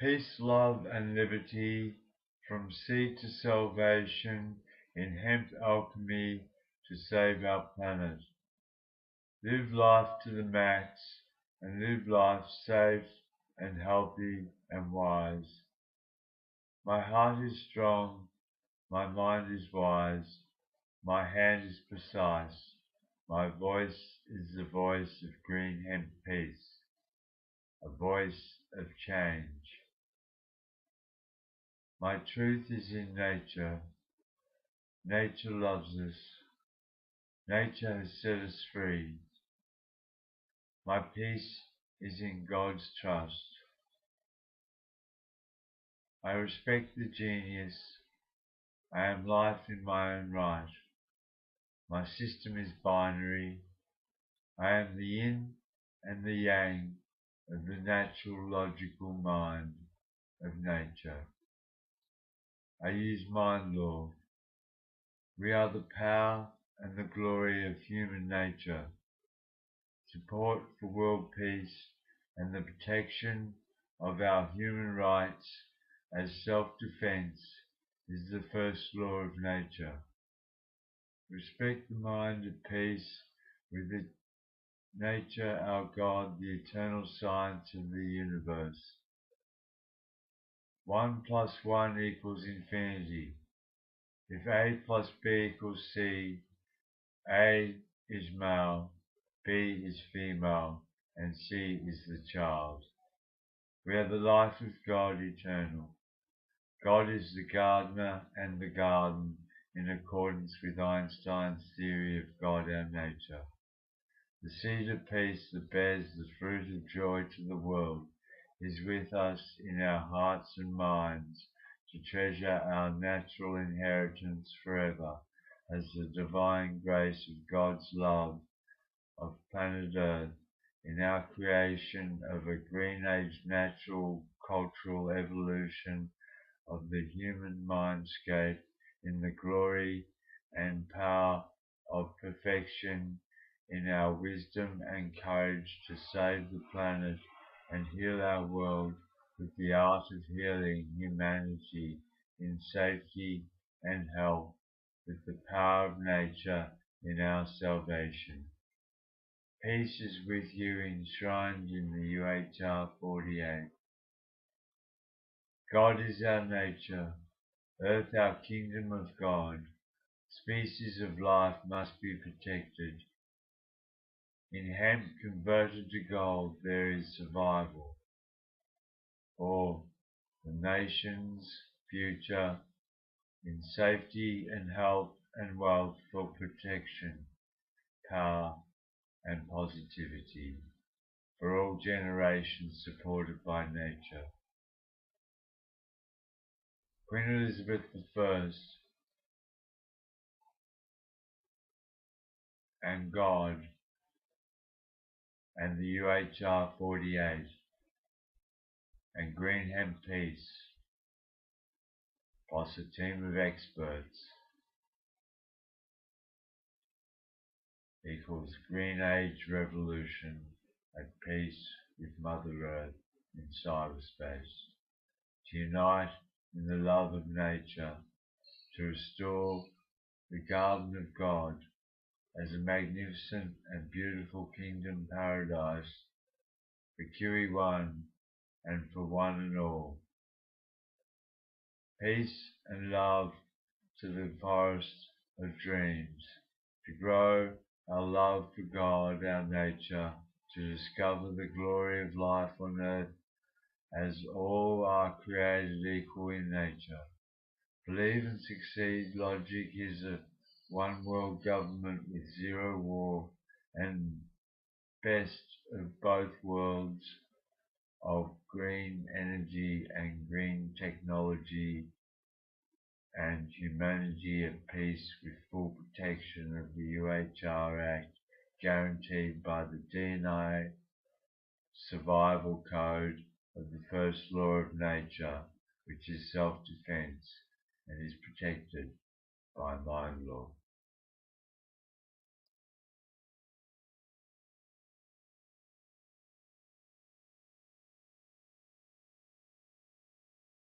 Peace, love, and liberty from seed to salvation in hemp alchemy to save our planet. Live life to the max and live life safe and healthy and wise. My heart is strong, my mind is wise, my hand is precise, my voice is the voice of green hemp peace, a voice of change. My truth is in nature. Nature loves us. Nature has set us free. My peace is in God's trust. I respect the genius. I am life in my own right. My system is binary. I am the yin and the yang of the natural logical mind of nature. I use mind law. We are the power and the glory of human nature. Support for world peace and the protection of our human rights as self-defense is the first law of nature. Respect the mind at peace with the nature, our God, the eternal science of the universe. 1 plus 1 equals infinity. If A plus B equals C, A is male, B is female, and C is the child. We are the life of God eternal. God is the gardener and the garden in accordance with Einstein's theory of God our nature. The seed of peace that bears the fruit of joy to the world is with us in our hearts and minds to treasure our natural inheritance forever as the divine grace of God's love of planet Earth in our creation of a green age natural cultural evolution of the human mindscape in the glory and power of perfection in our wisdom and courage to save the planet and heal our world with the art of healing humanity in safety and health with the power of nature in our salvation. Peace is with you enshrined in the UHR 48. God is our nature, earth our kingdom of God. Species of life must be protected. In hemp converted to gold there is survival for the nation's future in safety and health and wealth for protection, power and positivity for all generations supported by nature. Queen Elizabeth I and God and the UHR 48 and Green Hemp Peace plus a team of experts equals Green Age Revolution at peace with Mother Earth in cyberspace. To unite in the love of nature, to restore the Garden of God as a magnificent and beautiful kingdom paradise for QE1 and for one and all. Peace and love to the forest of dreams, to grow our love for God, our nature, to discover the glory of life on earth as all are created equal in nature. Believe and succeed logic is a one world government with zero war and best of both worlds of green energy and green technology and humanity at peace with full protection of the UHR Act guaranteed by the DNA survival code of the first law of nature, which is self-defense and is protected by mind law.